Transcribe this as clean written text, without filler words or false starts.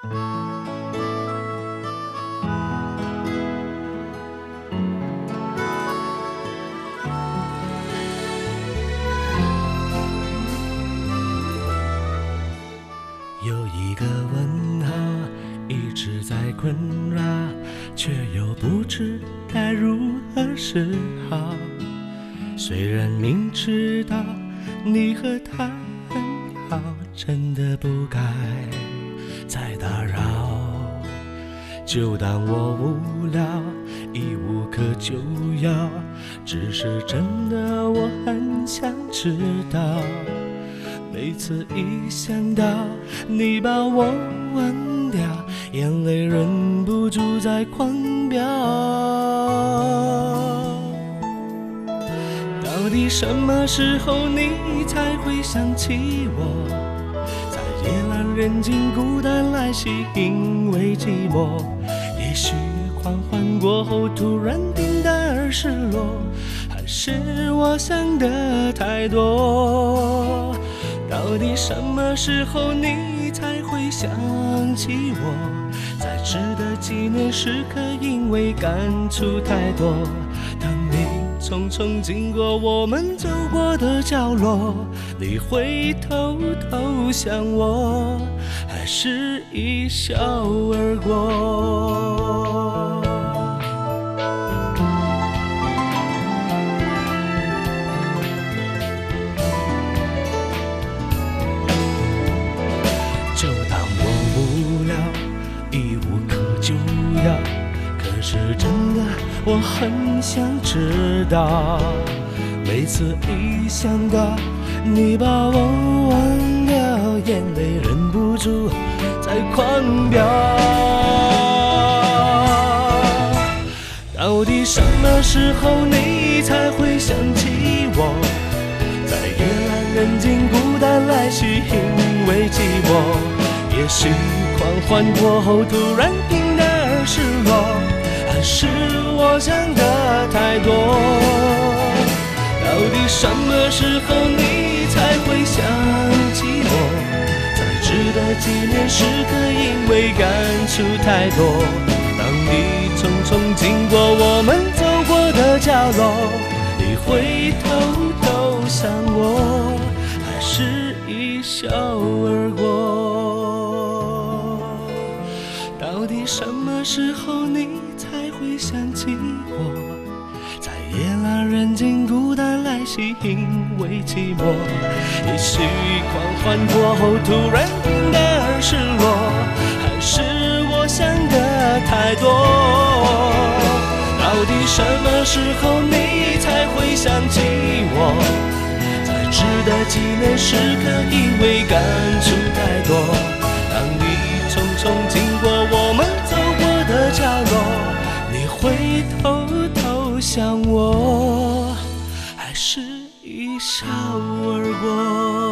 有一个问号一直在困扰，却又不知该如何是好。虽然明知道你和他很好，真的不该再打扰。就当我无聊，一无可救药，只是真的我很想知道。每次一想到你把我忘掉，眼泪忍不住在狂飙。到底什么时候你才会想起我？在夜阑人静孤单来袭，因为寂寞。也许狂欢过后突然平淡而失落，还是我想的太多？到底什么时候你才会想起我？在值得纪念时刻，因为感触太多。当你匆匆经过我们走过的角落，你会偷偷想我，还是一笑而过？就当我无聊，一无可救药，可是真的我很想知道。每次一想到你把我忘掉，眼泪忍不住在狂飙。到底什么时候你才会想起我？在夜阑人静孤单来袭，因为寂寞。也许狂欢过后突然平淡而失落，还是我想的太多？到底什么时候你才会想起我？在值得纪念时刻，因为感触太多。当你匆匆经过我们走过的角落，你会偷偷想我，还是一笑而过？到底什么时候你才会想起我？在夜阑人静孤单来袭，因为寂寞。也许狂欢过后突然平淡而失落，还是我想的太多？到底什么时候你才会想起我？在值得纪念时刻，因为感触太多。当你匆匆经过我们走过的角落，你会偷偷想我，还是一笑而过？